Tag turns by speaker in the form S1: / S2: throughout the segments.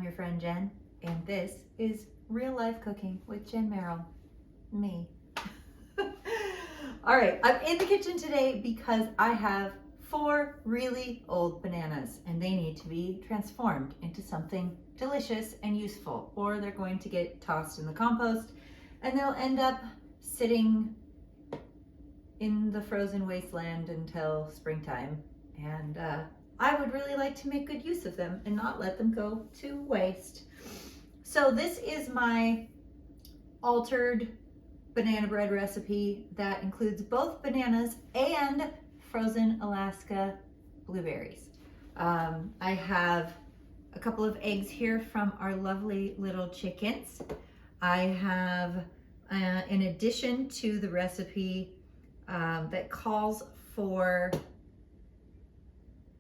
S1: I'm your friend Jen, and this is Real Life Cooking with Jen Merrill, me. All right, I'm in the kitchen today because I have 4 really old bananas and they need to be transformed into something delicious and useful, or they're going to get tossed in the compost and they'll end up sitting in the frozen wasteland until springtime. And I would really like to make good use of them and not let them go to waste. So this is my altered banana bread recipe that includes both bananas and frozen Alaska blueberries. I have a couple of eggs here from our lovely little chickens. I have, in addition to the recipe that calls for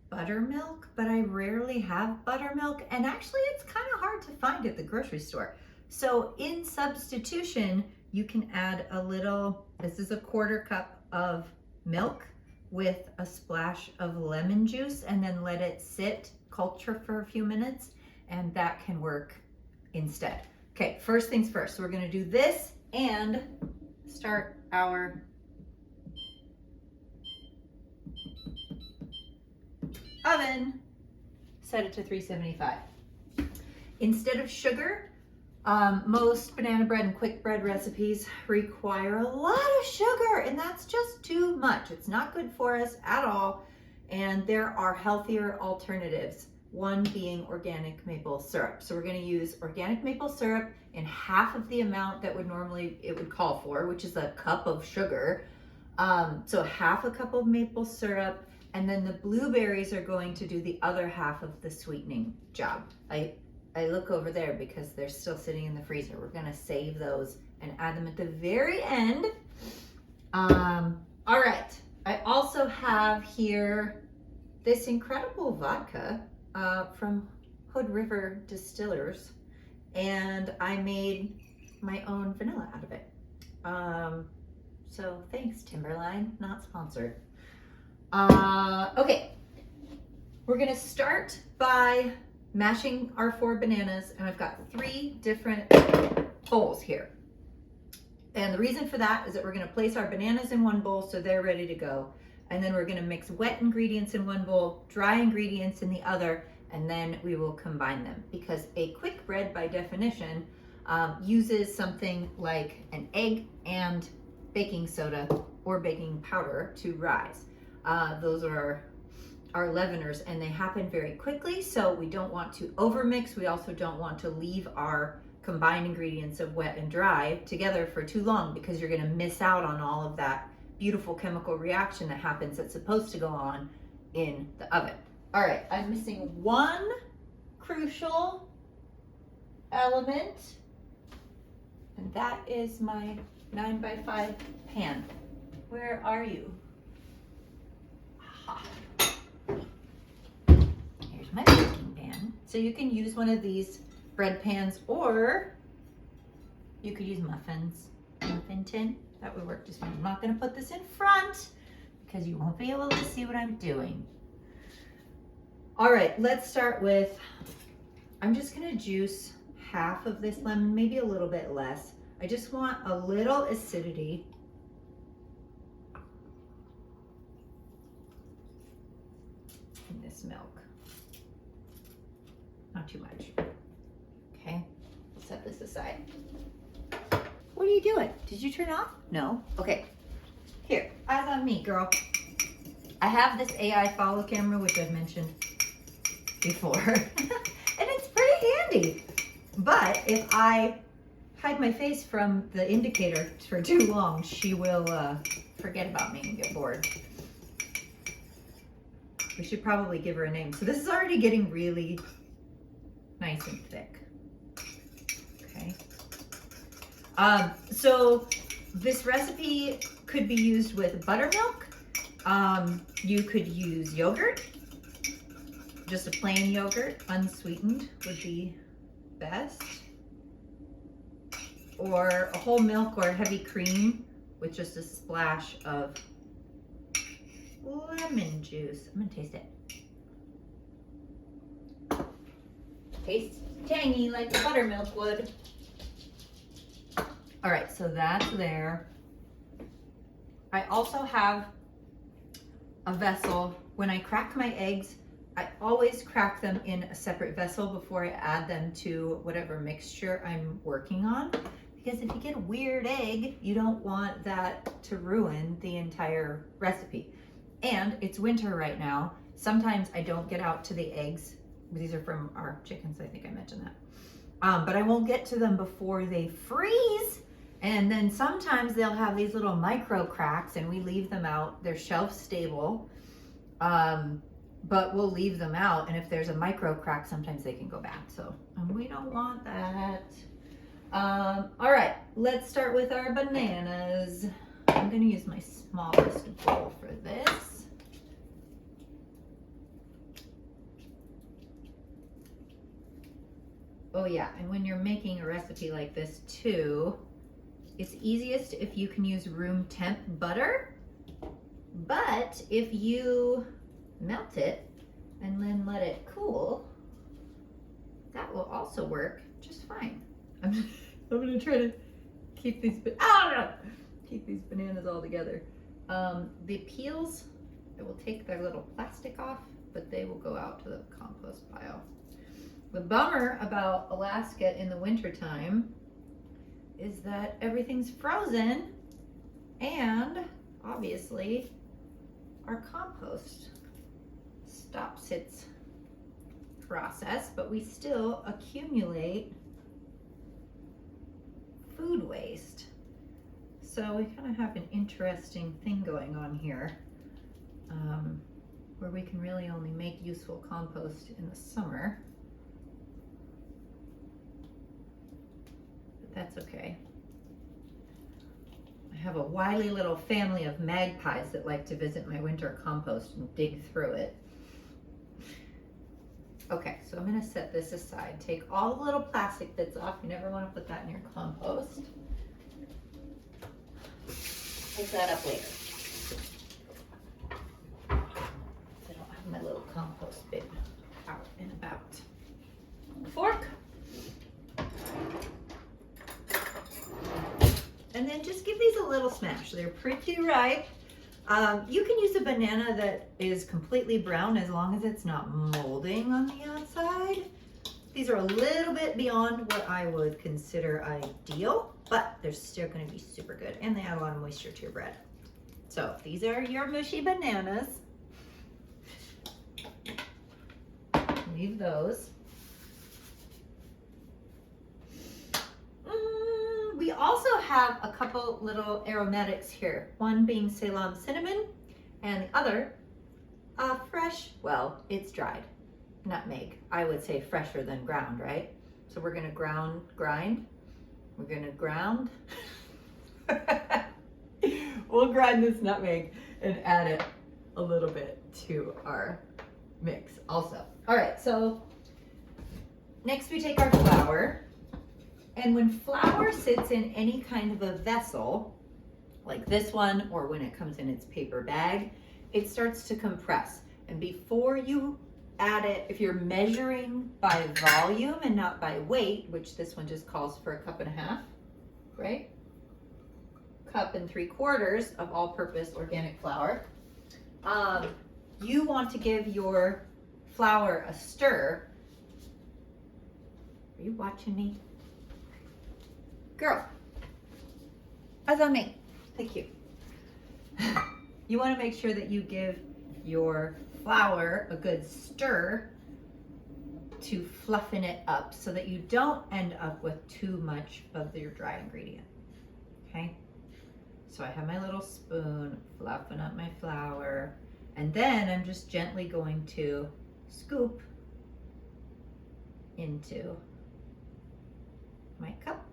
S1: buttermilk, but I rarely have buttermilk, and actually it's kind of hard to find at the grocery store. So in substitution, you can add a little, this is a 1/4 cup of milk with a splash of lemon juice, and then let it sit, culture for a few minutes, and that can work instead. Okay, first things first, we're gonna do this and start our oven. Set it to 375. Instead of sugar, most banana bread and quick bread recipes require a lot of sugar, and that's just too much. It's not good for us at all, and there are healthier alternatives, one being organic maple syrup. So we're going to use organic maple syrup in half of the amount that would normally it would call for, which is a cup of sugar. So half a cup of maple syrup, and then the blueberries are going to do the other half of the sweetening job. I look over there because they're still sitting in the freezer. We're gonna save those and add them at the very end. All right, I also have here this incredible vodka from Hood River Distillers, and I made my own vanilla out of it. So thanks, Timberline, not sponsored. Okay, we're gonna start by mashing our 4 bananas, and I've got 3 different bowls here. And the reason for that is that we're gonna place our bananas in one bowl so they're ready to go. And then we're gonna mix wet ingredients in one bowl, dry ingredients in the other, and then we will combine them. Because a quick bread, by definition, uses something like an egg and baking soda or baking powder to rise. Those are our leaveners, and they happen very quickly, so we don't want to overmix. We also don't want to leave our combined ingredients of wet and dry together for too long, because you're gonna miss out on all of that beautiful chemical reaction that happens that's supposed to go on in the oven. All right, I'm missing one crucial element, and that is my 9x5 pan. Where are you? Aha. Here's my baking pan. So you can use one of these bread pans, or you could use muffin tin. That would work just fine. I'm not gonna put this in front because you won't be able to see what I'm doing. All right, let's start with, I'm just gonna juice half of this lemon, maybe a little bit less. I just want a little acidity. In this milk. Not too much. Okay, set this aside. What are you doing? Did you turn off? No? Okay. Here, eyes on me, girl. I have this AI follow camera, which I've mentioned before, and it's pretty handy. But if I hide my face from the indicator for too long, she will forget about me and get bored. We should probably give her a name. So this is already getting really nice and thick. Okay. So this recipe could be used with buttermilk. You could use yogurt. Just a plain yogurt, unsweetened, would be best. Or a whole milk or heavy cream with just a splash of lemon juice. I'm gonna taste it. Taste tangy like the buttermilk would. All right, so that's there. I also have a vessel. When I crack my eggs, I always crack them in a separate vessel before I add them to whatever mixture I'm working on. Because if you get a weird egg, you don't want that to ruin the entire recipe. And it's winter right now. Sometimes I don't get out to the eggs. These are from our chickens, I think I mentioned that. But I won't get to them before they freeze. And then sometimes they'll have these little micro cracks and we leave them out. They're shelf stable, but we'll leave them out. And if there's a micro crack, sometimes they can go bad. So we don't want that. All right, let's start with our bananas. I'm gonna use my smallest bowl for this. Oh yeah, and when you're making a recipe like this too, it's easiest if you can use room temp butter, but if you melt it and then let it cool, that will also work just fine. I'm gonna try to keep these, keep these bananas all together. The peels, I will take their little plastic off, but they will go out to the compost pile. The bummer about Alaska in the wintertime is that everything's frozen and obviously our compost stops its process, but we still accumulate food waste. So we kind of have an interesting thing going on here, where we can really only make useful compost in the summer. But that's okay. I have a wily little family of magpies that like to visit my winter compost and dig through it. Okay, so I'm gonna set this aside. Take all the little plastic bits off. You never want to put that in your compost. Pick that up later. I don't have my little compost bin out and about. Fork. And then just give these a little smash. They're pretty ripe. You can use a banana that is completely brown as long as it's not molding on the outside. These are a little bit beyond what I would consider ideal, but they're still going to be super good, and they add a lot of moisture to your bread. So these are your mushy bananas. Leave those. We also have a couple little aromatics here, one being Ceylon cinnamon and the other fresh, well, it's dried, nutmeg. I would say fresher than ground, right? So we're gonna grind. We're gonna ground. We'll grind this nutmeg and add it a little bit to our mix also. All right, so next we take our flour. And when flour sits in any kind of a vessel, like this one, or when it comes in its paper bag, it starts to compress. And before you add it, if you're measuring by volume and not by weight, which this one just calls for 1.5 cups, right? 1 3/4 cups of all-purpose organic flour. You want to give your flour a stir. Are you watching me? Girl, eyes on me. Thank you. You want to make sure that you give your flour a good stir to fluffen it up so that you don't end up with too much of your dry ingredient. Okay? So I have my little spoon, fluffing up my flour, and then I'm just gently going to scoop into my cup.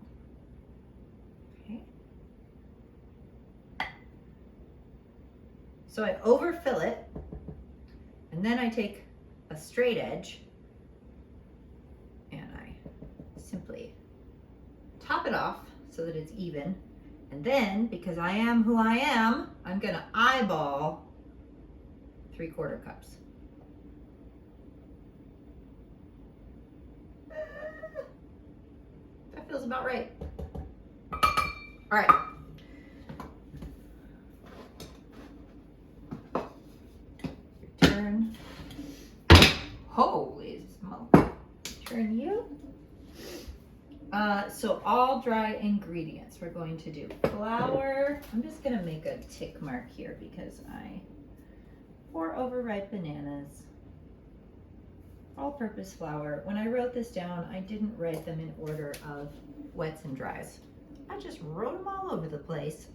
S1: So I overfill it, and then I take a straight edge and I simply top it off so that it's even. And then, because I am who I am, I'm gonna eyeball 3/4 cups. about right. All right. Turn. Holy smoke. Turn you. So all dry ingredients we're going to do. Flour. I'm just going to make a tick mark here because I 4 overripe bananas. All-purpose flour. When I wrote this down, I didn't write them in order of wets and dries. I just wrote them all over the place.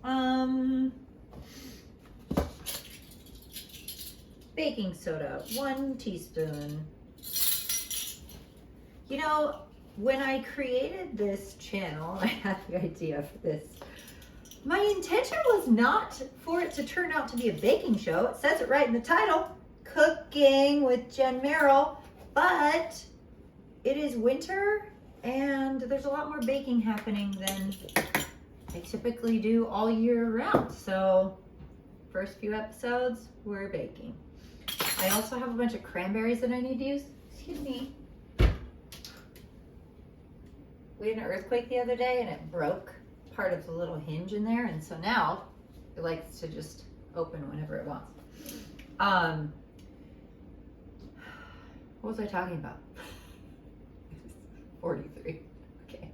S1: Baking soda, 1 teaspoon. You know, when I created this channel, I had the idea for this. My intention was not for it to turn out to be a baking show. It says it right in the title, Cooking with Jen Merrill, but it is winter and there's a lot more baking happening than I typically do all year round. So first few episodes, we're baking. I also have a bunch of cranberries that I need to use. Excuse me. We had an earthquake the other day and it broke part of the little hinge in there, and so now it likes to just open whenever it wants. What was I talking about? 43. Okay.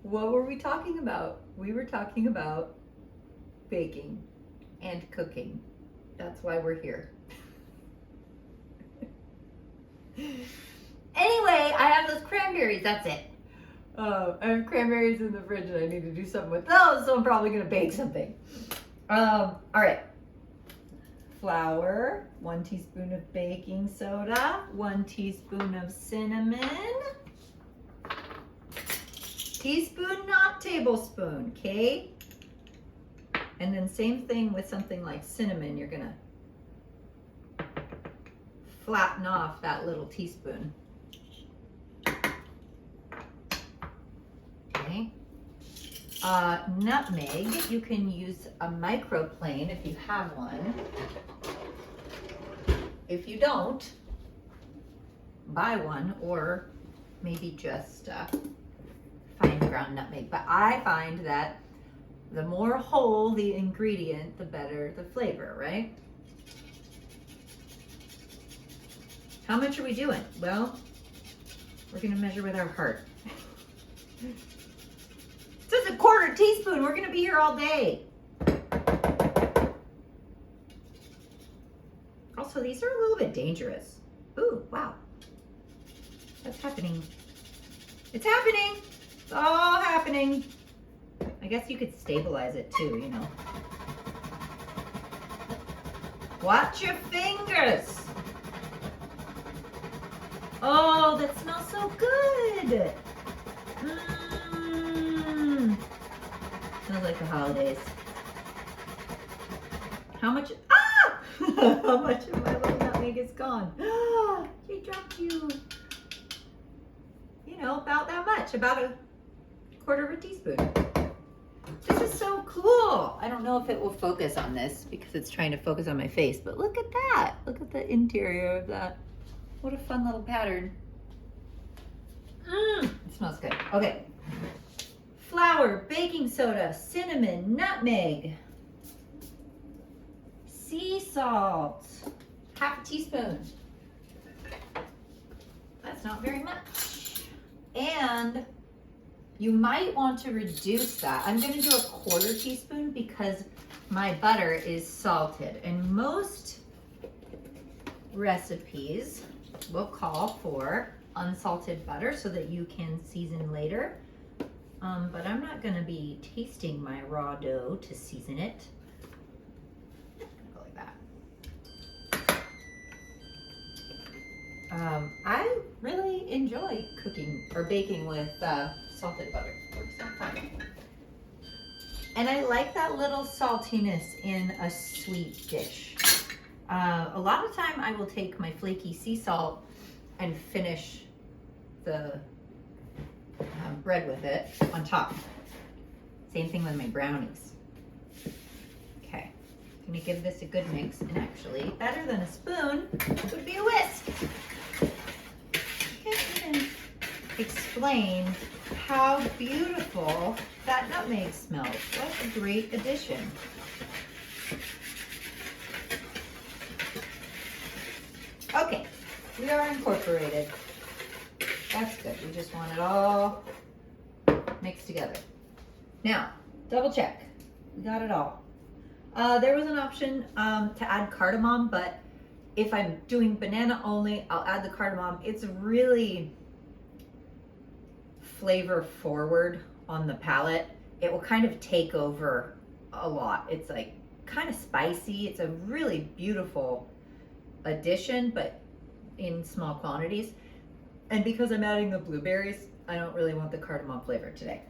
S1: What were we talking about? We were talking about baking and cooking. That's why we're here. Anyway, I have those cranberries, that's it. I have cranberries in the fridge and I need to do something with those, so I'm probably gonna bake something. All right. Flour, 1 teaspoon of baking soda, 1 teaspoon of cinnamon. Teaspoon, not tablespoon, okay? And then same thing with something like cinnamon, you're gonna flatten off that little teaspoon. Okay. Nutmeg, you can use a microplane if you have one. If you don't, buy one, or maybe just fine ground nutmeg. But I find that the more whole the ingredient, the better the flavor, right? How much are we doing? Well, we're gonna measure with our heart. This is a 1/4 teaspoon. We're gonna be here all day. Also, these are a little bit dangerous. Ooh, wow. What's happening? It's happening. It's all happening. I guess you could stabilize it too, you know. Watch your fingers. Oh, that smells so good. Smells like the holidays. How much? Ah! How much of my little nutmeg is gone? She dropped you. You know, about that much. About a 1/4 teaspoon. This is so cool. I don't know if it will focus on this because it's trying to focus on my face, but look at that. Look at the interior of that. What a fun little pattern. It smells good. Okay. Flour, baking soda, cinnamon, nutmeg, sea salt, 1/2 teaspoon. That's not very much. And you might want to reduce that. I'm going to do a 1/4 teaspoon because my butter is salted, and most recipes will call for unsalted butter so that you can season later. But I'm not going to be tasting my raw dough to season it. Go like that. I really enjoy cooking or baking with salted butter. Works out fine. And I like that little saltiness in a sweet dish. A lot of time I will take my flaky sea salt and finish the bread with it on top. Same thing with my brownies. Okay, I'm gonna give this a good mix, and actually better than a spoon would be a whisk. explain how beautiful that nutmeg smells. What a great addition. Okay, we are incorporated. That's good. We just want it all mixed together. Now, double check. We got it all. There was an option to add cardamom, but if I'm doing banana only, I'll add the cardamom. It's really flavor forward on the palate. It will kind of take over a lot. It's like kind of spicy. It's a really beautiful addition, but in small quantities. And because I'm adding the blueberries, I don't really want the cardamom flavor today.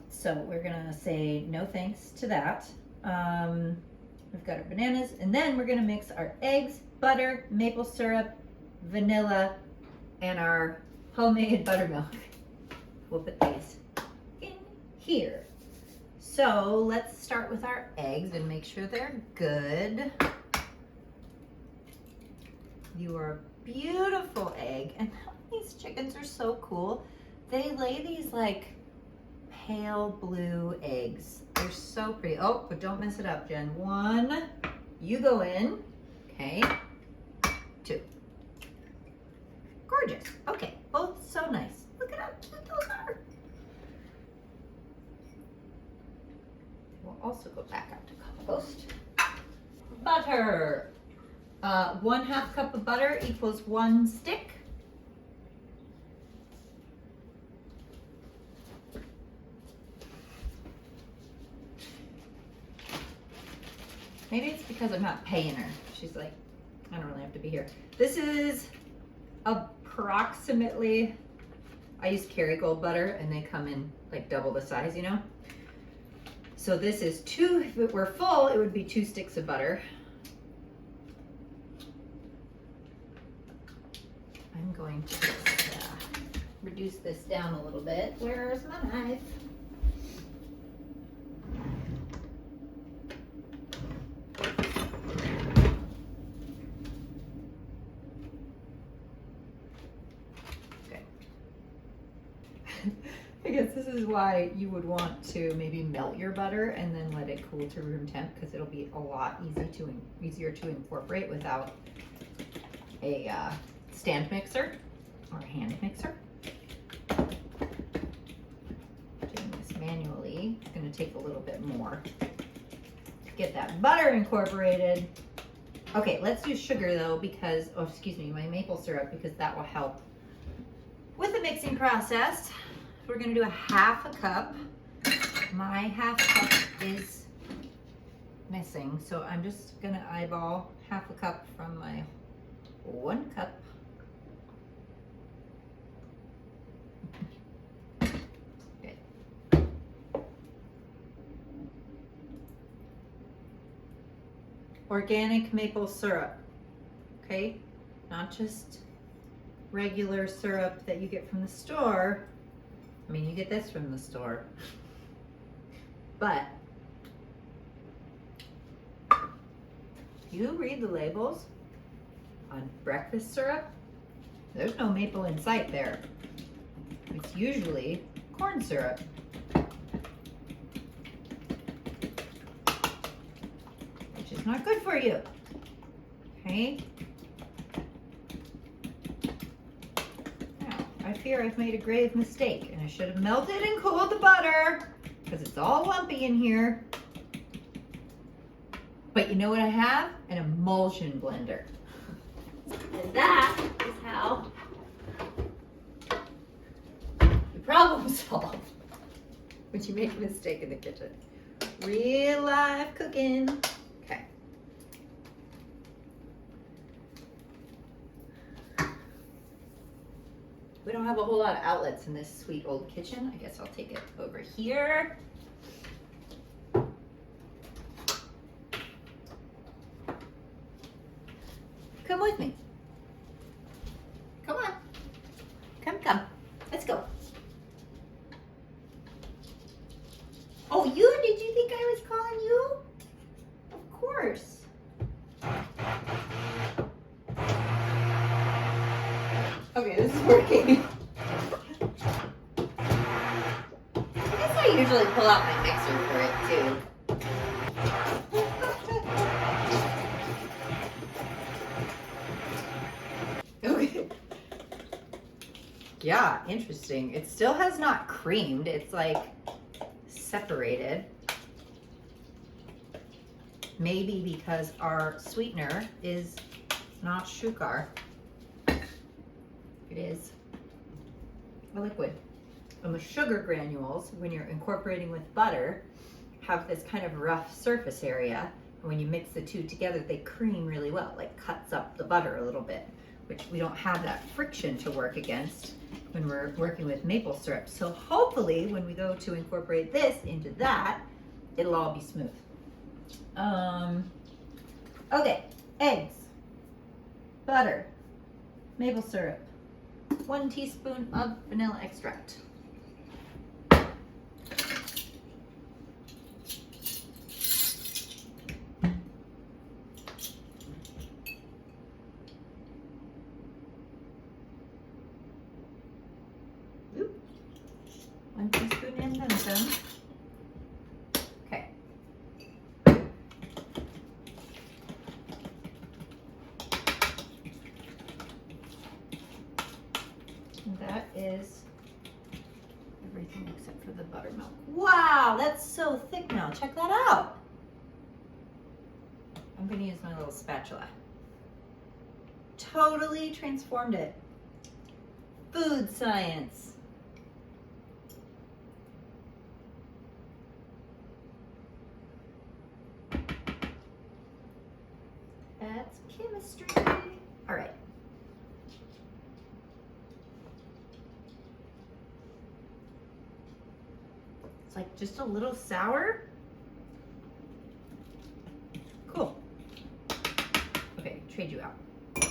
S1: So we're gonna say no thanks to that. We've got our bananas, and then we're gonna mix our eggs, butter, maple syrup, vanilla, and our homemade buttermilk. We'll put these in here. So let's start with our eggs and make sure they're good. You are a beautiful egg, and these chickens are so cool. They lay these like pale blue eggs. They're so pretty. Oh, but don't mess it up, Jen. 1, you go in. Okay. 2. Gorgeous. Okay, both so nice. Look at how cute those are. We'll also go back out to compost. Butter. 1/2 cup of butter equals 1 stick. Maybe it's because I'm not paying her. She's like, I don't really have to be here. This is approximately, I use Kerrygold butter and they come in like double the size, you know? So this is 2, if it were full, it would be 2 sticks of butter. I'm going to just, reduce this down a little bit. Where's my knife? I guess this is why you would want to maybe melt your butter and then let it cool to room temp, because it'll be a lot easier to incorporate without a stand mixer or a hand mixer. Doing this manually is going to take a little bit more to get that butter incorporated. Okay, let's do sugar though, because, oh, excuse me, my maple syrup, because that will help with the mixing process. We're gonna do a 1/2 cup. My 1/2 cup is missing, so I'm just gonna eyeball 1/2 cup from my 1 cup. Okay. Organic maple syrup, okay? Not just regular syrup that you get from the store. I mean, you get this from the store, but you read the labels on breakfast syrup, there's no maple in sight there. It's usually corn syrup. Which is not good for you, okay? I fear I've made a grave mistake, and I should have melted and cooled the butter, because it's all lumpy in here. But you know what I have? An emulsion blender. And that is how the problem solved when you make a mistake in the kitchen. Real life cooking. Okay. We don't have a whole lot of outlets in this sweet old kitchen. I guess I'll take it over here. Come with me. Come on. Come. Let's go. Oh, you? Did you think I was calling you? Of course. Okay, this is working. probably pull out my mixer for it too. Okay. Yeah, interesting. It still has not creamed. It's like separated. Maybe because our sweetener is not sugar. It is a liquid. And with sugar granules, when you're incorporating with butter, have this kind of rough surface area. And when you mix the two together, they cream really well, like cuts up the butter a little bit, which we don't have that friction to work against when we're working with maple syrup. So hopefully when we go to incorporate this into that, it'll all be smooth. Okay, eggs, butter, maple syrup, 1 teaspoon of vanilla extract. Oop. 1 teaspoon and then some. Okay. And that is everything except for the buttermilk. Wow, that's so thick now. Check that out. I'm going to use my little spatula. Totally transformed it. Food science. That's chemistry. All right. It's like just a little sour. Cool. Okay, trade you out. So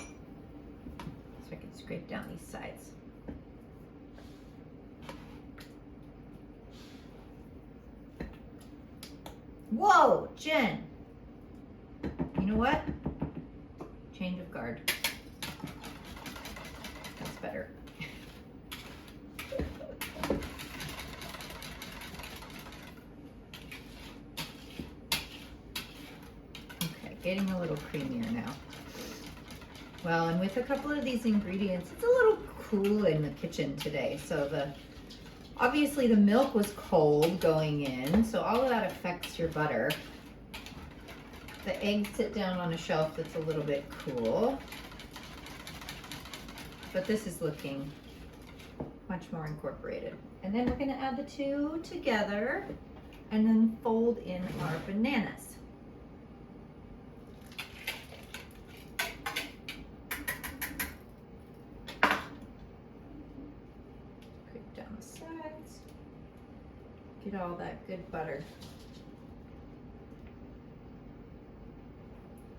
S1: I can scrape down these sides. Whoa, Jen. You know what? Change of guard. That's better. Okay, getting a little creamier now. Well, and with a couple of these ingredients, it's a little cool in the kitchen today. So obviously the milk was cold going in, so all of that affects your butter. The eggs sit down on a shelf that's a little bit cool. But this is looking much more incorporated. And then we're gonna add the two together and then fold in our bananas. Scrape down the sides. Get all that good butter.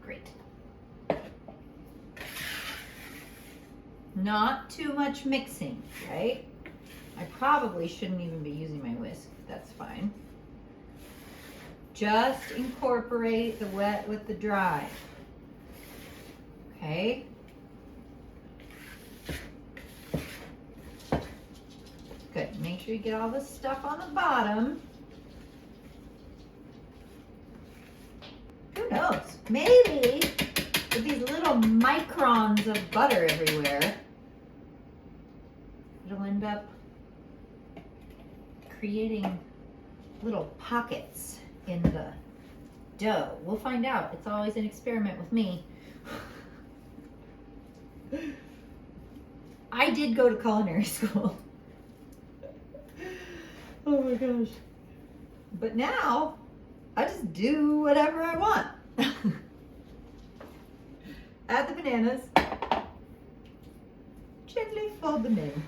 S1: Great. Not too much mixing, right? I probably shouldn't even be using my whisk. That's fine. Just incorporate the wet with the dry. Okay? Good. Make sure you get all the stuff on the bottom. Who knows? Maybe with these little microns of butter everywhere, it'll end up creating little pockets in the dough. We'll find out. It's always an experiment with me. I did go to culinary school. Oh my gosh. But now, I just do whatever I want. Add the bananas. Gently fold them in.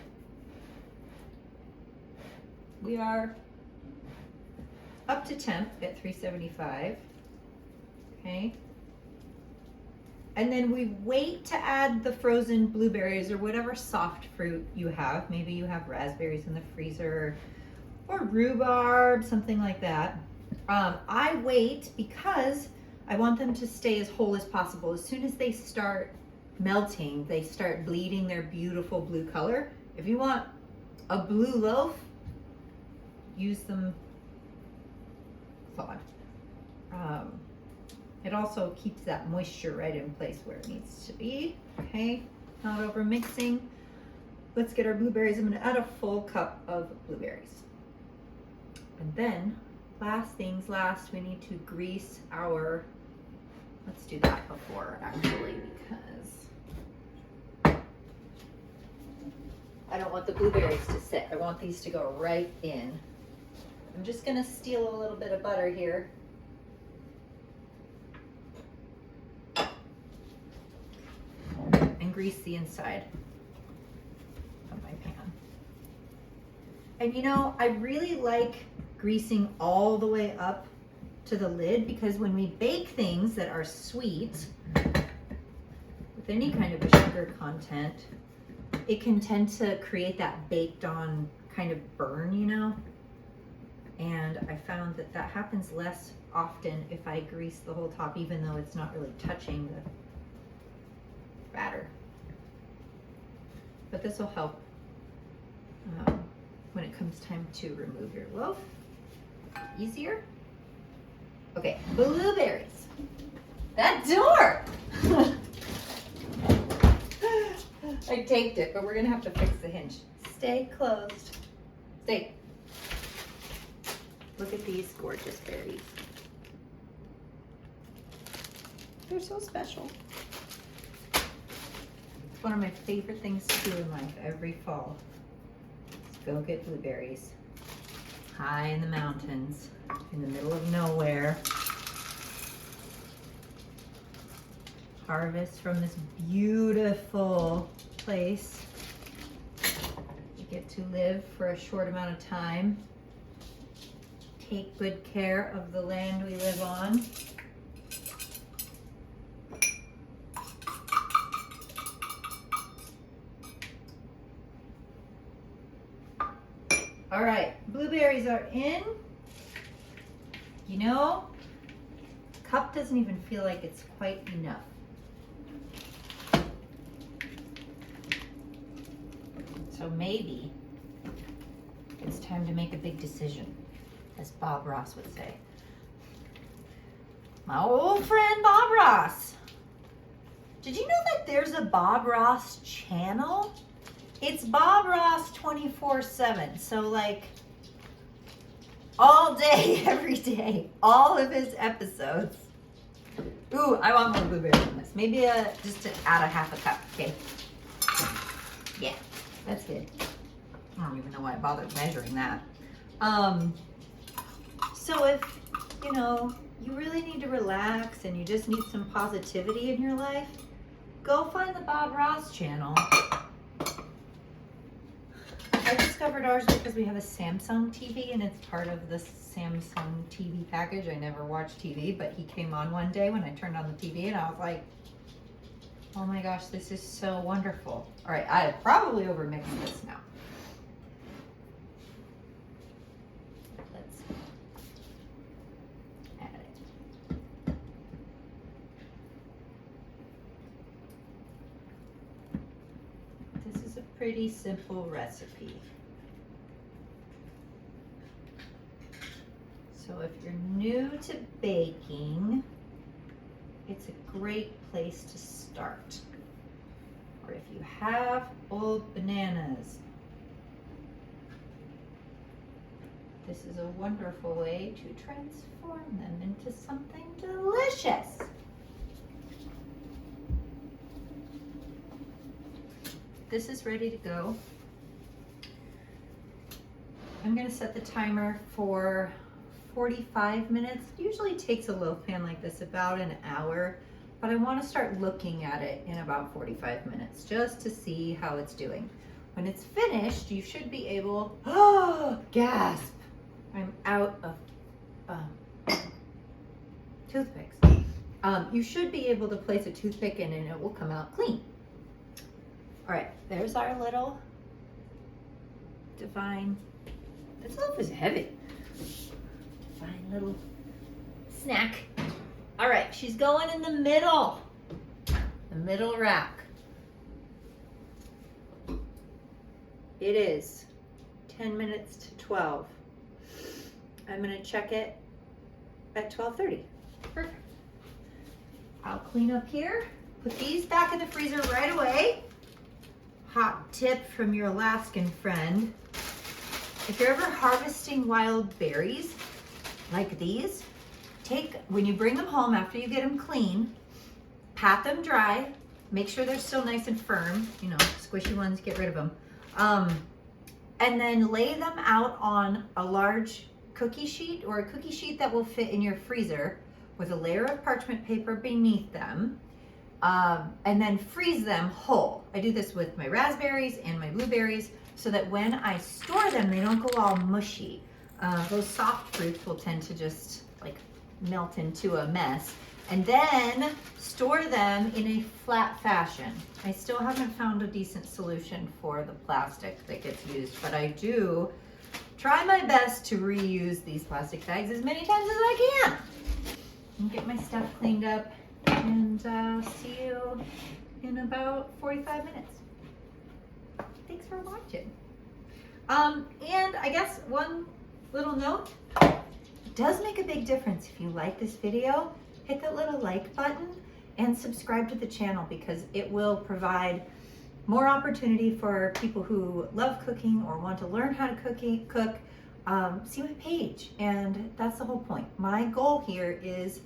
S1: We are up to temp at 375. Okay. And then we wait to add the frozen blueberries or whatever soft fruit you have. Maybe you have raspberries in the freezer or rhubarb, something like that. I wait because I want them to stay as whole as possible. As soon as they start melting, they start bleeding their beautiful blue color. If you want a blue loaf, use them thawed. It also keeps that moisture right in place where it needs to be. Okay, not over mixing. Let's get our blueberries. I'm gonna add a full cup of blueberries. And then, last things last, we need to grease our, let's do that before actually, because I don't want the blueberries to sit. I want these to go right in. I'm just gonna steal a little bit of butter here. And grease the inside of my pan. And you know, I really like greasing all the way up to the lid, because when we bake things that are sweet with any kind of a sugar content, it can tend to create that baked on kind of burn, you know? And I found that that happens less often if I grease the whole top, even though it's not really touching the batter. But this will help when it comes time to remove your loaf. Easier. Okay, blueberries. That door! I taped it, but we're gonna have to fix the hinge. Stay closed. Stay. Look at these gorgeous berries. They're so special. It's one of my favorite things to do in life every fall. Is go get blueberries. High in the mountains, in the middle of nowhere. Harvest from this beautiful place. You get to live for a short amount of time. Take good care of the land we live on. All right, blueberries are in. You know, cup doesn't even feel like it's quite enough. So maybe it's time to make a big decision, as Bob Ross would say. My old friend Bob Ross. Did you know that there's a Bob Ross channel? It's Bob Ross 24/7. So like all day, every day, all of his episodes. Ooh, I want more blueberries in this. Maybe just to add a half a cup, okay? Yeah, that's good. I don't even know why I bothered measuring that. So if, you know, you really need to relax and you just need some positivity in your life, go find the Bob Ross channel. I discovered ours because we have a Samsung TV and it's part of the Samsung TV package. I never watch TV, but he came on one day when I turned on the TV and I was like, oh my gosh, this is so wonderful. All right, I have probably overmixed this now. Let's add it. This is a pretty simple recipe. So if you're new to baking, it's a great place to start. Or if you have old bananas, this is a wonderful way to transform them into something delicious. This is ready to go. I'm going to set the timer for 45 minutes. It usually takes a loaf pan like this about an hour, but I want to start looking at it in about 45 minutes just to see how it's doing. When it's finished, you should be able, oh, gasp, I'm out of toothpicks. You should be able to place a toothpick in and it will come out clean. All right, there's our little divine, this loaf is heavy. Fine little snack. All right, she's going in the middle rack. It is 10 minutes to 12. I'm gonna check it at 12:30. Perfect. I'll clean up here. Put these back in the freezer right away. Hot tip from your Alaskan friend. If you're ever harvesting wild berries like these, when you bring them home after you get them clean, pat them dry, make sure they're still nice and firm, you know, squishy ones, get rid of them. And then lay them out on a large cookie sheet or a cookie sheet that will fit in your freezer with a layer of parchment paper beneath them. And then freeze them whole. I do this with my raspberries and my blueberries so that when I store them, they don't go all mushy. Those soft fruits will tend to just like melt into a mess. And then store them in a flat fashion. I still haven't found a decent solution for the plastic that gets used, but I do try my best to reuse these plastic bags as many times as I can. And get my stuff cleaned up, and see you in about 45 minutes. Thanks for watching. And I guess one little note, it does make a big difference if you like this video. Hit that little like button and subscribe to the channel because it will provide more opportunity for people who love cooking or want to learn how to cook. See my page, and that's the whole point. My goal here is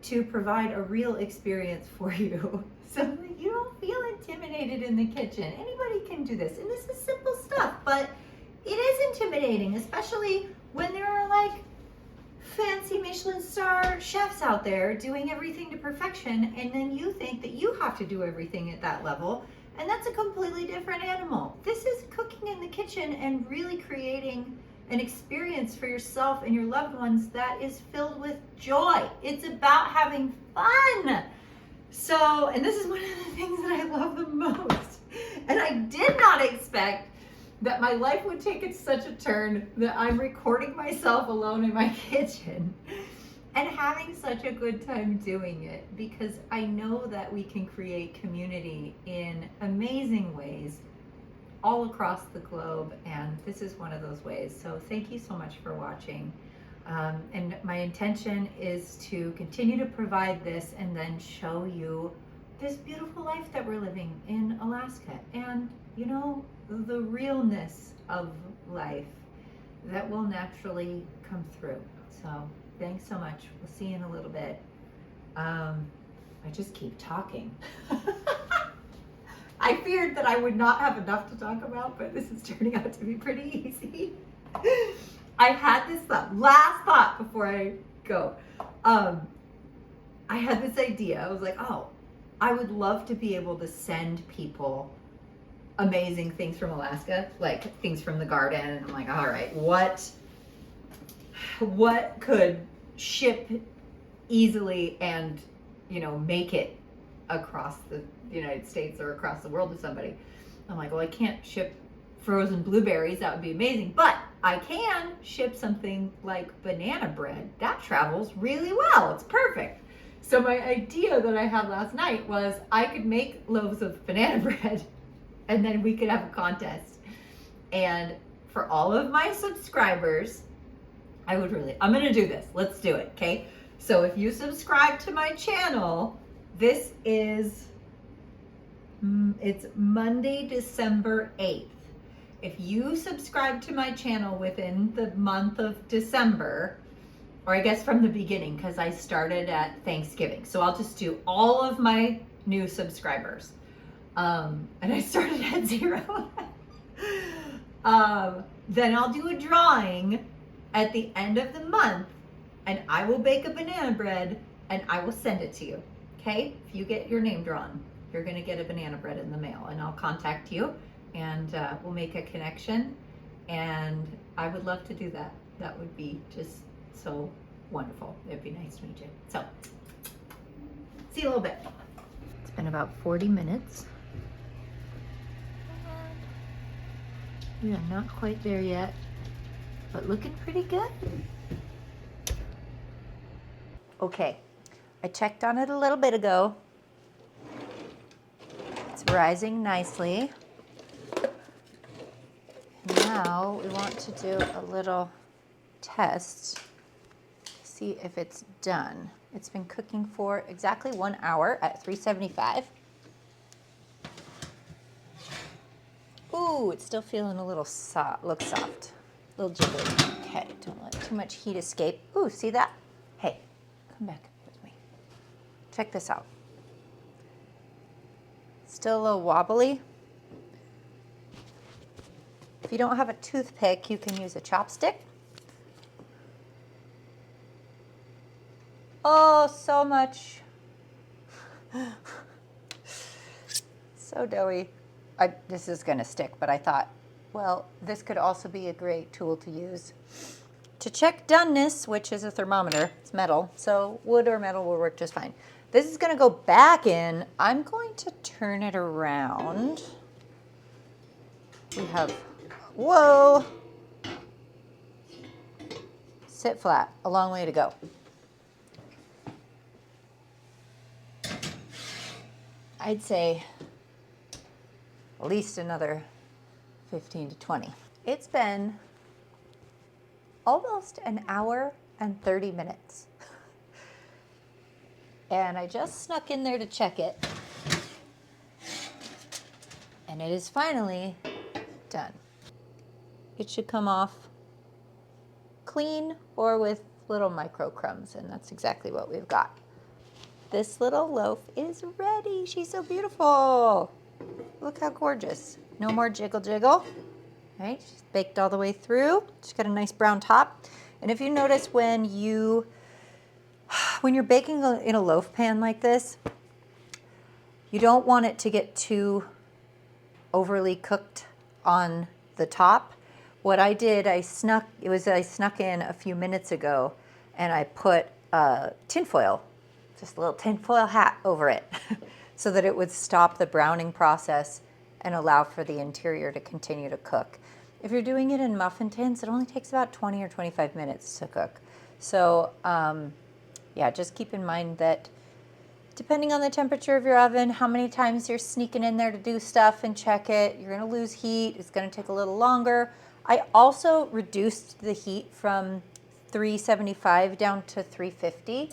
S1: to provide a real experience for you so that you don't feel intimidated in the kitchen. Anybody can do this, and this is simple stuff, but it is intimidating, especially when there are like fancy Michelin star chefs out there doing everything to perfection, and then you think that you have to do everything at that level, and that's a completely different animal. This is cooking in the kitchen and really creating an experience for yourself and your loved ones that is filled with joy. It's about having fun. So, and this is one of the things that I love the most. And I did not expect that my life would take such a turn that I'm recording myself alone in my kitchen and having such a good time doing it, because I know that we can create community in amazing ways all across the globe, and this is one of those ways. So thank you so much for watching. And my intention is to continue to provide this and then show you this beautiful life that we're living in Alaska, and you know, the realness of life that will naturally come through. So thanks so much. We'll see you in a little bit. I just keep talking. I feared that I would not have enough to talk about, but this is turning out to be pretty easy. I had this last thought before I go. I had this idea. I was like, oh, I would love to be able to send people amazing things from Alaska, like things from the garden. And I'm like, all right, what could ship easily and, you know, make it across the United States or across the world to somebody? I'm like, well, I can't ship frozen blueberries. That would be amazing. But I can ship something like banana bread. That travels really well. It's perfect. So my idea that I had last night was I could make loaves of banana bread and then we could have a contest. And for all of my subscribers, I'm going to do this. Let's do it. Okay. So if you subscribe to my channel, this is, it's Monday, December 8th. If you subscribe to my channel within the month of December, or I guess from the beginning, because I started at Thanksgiving. So I'll just do all of my new subscribers. And I started at 0. Then I'll do a drawing at the end of the month, and I will bake a banana bread and I will send it to you. Okay? If you get your name drawn, you're going to get a banana bread in the mail, and I'll contact you and we'll make a connection. And I would love to do that. That would be just so wonderful. It'd be nice to meet you. So, see you in a little bit. It's been about 40 minutes. We are not quite there yet, but looking pretty good. Okay, I checked on it a little bit ago. It's rising nicely. Now we want to do a little test. See see if it's done. It's been cooking for exactly 1 hour at 375. Ooh, it's still feeling a little soft, looks soft, a little jiggly. Okay, don't let too much heat escape. Ooh, see that? Hey, come back with me. Check this out. Still a little wobbly. If you don't have a toothpick, you can use a chopstick. Oh, so much. So doughy. This is gonna stick, but I thought, well, this could also be a great tool to use to check doneness, which is a thermometer. It's metal, so wood or metal will work just fine. This is gonna go back in. I'm going to turn it around. We have, whoa. Sit flat, a long way to go. I'd say at least another 15 to 20. It's been almost an hour and 30 minutes. And I just snuck in there to check it. And it is finally done. It should come off clean or with little micro crumbs, and that's exactly what we've got. This little loaf is ready. She's so beautiful. Look how gorgeous. No more jiggle jiggle. Right, she's baked all the way through. She's got a nice brown top. And if you notice when you're baking in a loaf pan like this, you don't want it to get too overly cooked on the top. What I did, I snuck in a few minutes ago, and I put tinfoil, just a little tinfoil hat over it, so that it would stop the browning process and allow for the interior to continue to cook. If you're doing it in muffin tins, it only takes about 20 or 25 minutes to cook. So yeah, just keep in mind that depending on the temperature of your oven, how many times you're sneaking in there to do stuff and check it, you're gonna lose heat. It's gonna take a little longer. I also reduced the heat from 375 down to 350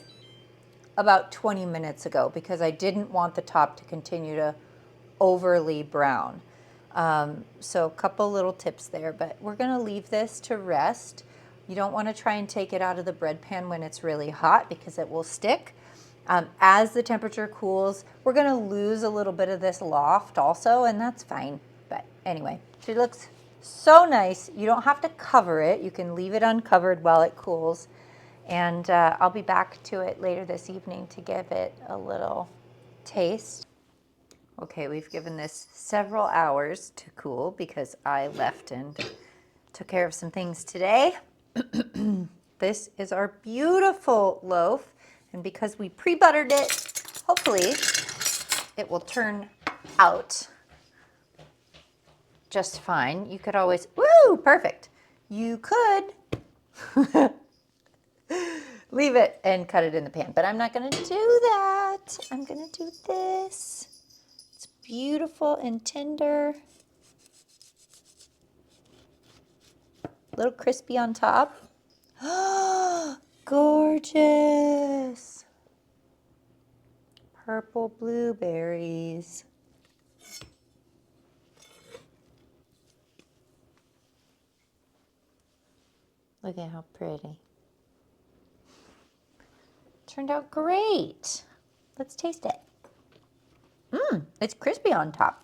S1: about 20 minutes ago because I didn't want the top to continue to overly brown. So a couple little tips there, but we're gonna leave this to rest. You don't wanna try and take it out of the bread pan when it's really hot because it will stick. As the temperature cools, we're gonna lose a little bit of this loft also, and that's fine. But anyway, she looks so nice. You don't have to cover it. You can leave it uncovered while it cools. And I'll be back to it later this evening to give it a little taste. Okay, we've given this several hours to cool because I left and took care of some things today. This is our beautiful loaf, and because we pre-buttered it, hopefully it will turn out just fine. You could always, woo, perfect. You could leave it and cut it in the pan, but I'm not gonna do that. I'm gonna do this. It's beautiful and tender. A little crispy on top. Gorgeous. Purple blueberries. Look at how pretty. Turned out great. Let's taste it. It's crispy on top.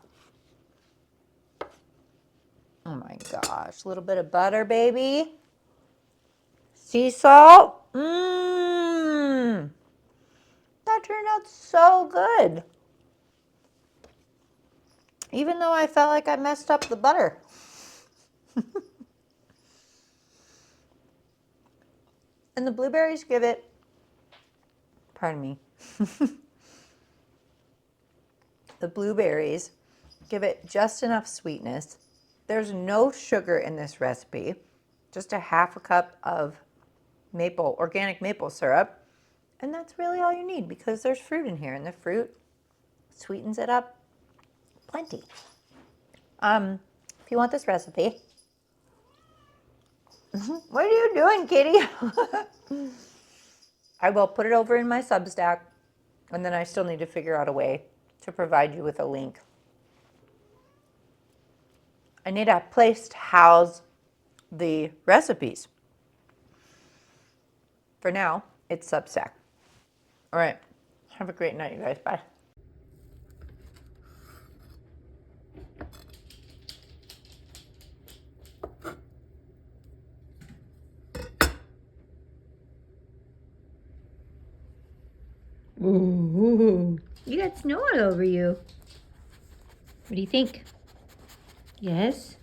S1: Oh my gosh, a little bit of butter, baby. Sea salt. That turned out so good. Even though I felt like I messed up the butter. And the blueberries give it, pardon me, the blueberries give it just enough sweetness. There's no sugar in this recipe, just a half a cup of organic maple syrup. And that's really all you need because there's fruit in here and the fruit sweetens it up plenty. If you want this recipe, what are you doing, kitty? I will put it over in my Substack, and then I still need to figure out a way to provide you with a link. I need a place to house the recipes. For now, it's Substack. All right. Have a great night, you guys. Bye. Ooh, you got snow all over you. What do you think? Yes?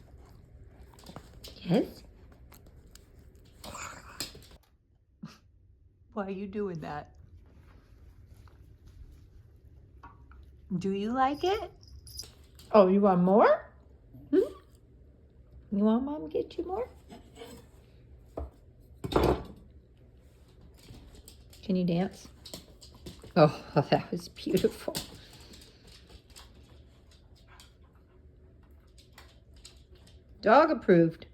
S1: Yes? Why are you doing that? Do you like it? Oh, you want more? You want Mom to get you more? Can you dance? Oh, that was beautiful. Dog approved.